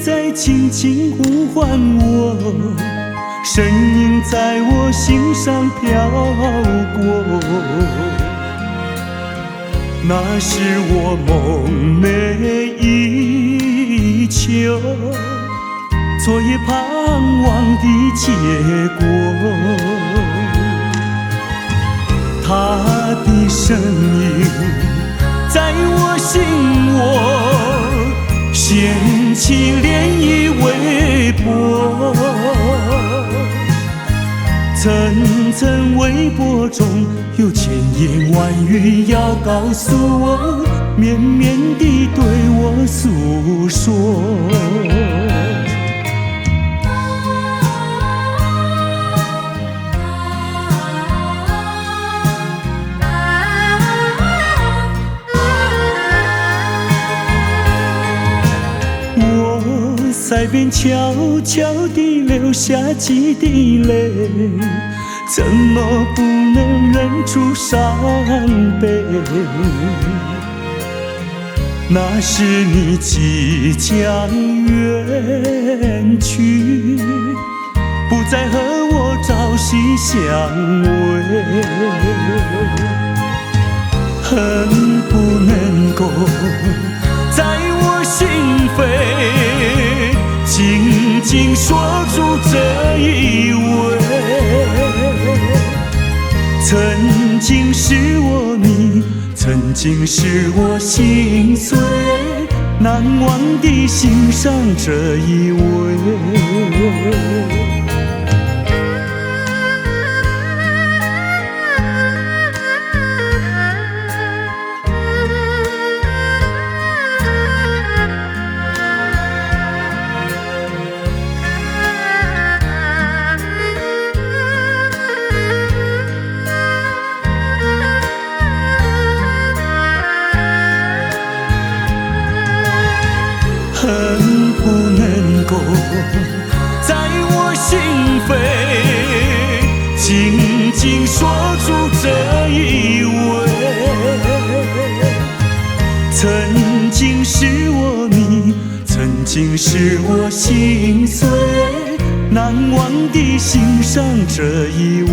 在轻轻呼唤我，身影在我心上飘过。那是我梦寐以求，昨夜盼望的结果。他的身影在我心窝，掀起涟漪微波。层层微波中有千言万语要告诉我，绵绵地对我诉说。在边悄悄地流下几滴泪，怎么不能忍住伤悲？那是你即将远去，不再和我朝夕相偎，恨不能够在我心扉紧紧锁住这一吻。曾经是我你，曾经是我心碎，难忘地欣赏这一位。恨不能够在我心扉紧紧锁住这一吻。曾经是我你，曾经是我心碎，难忘地欣赏这一位。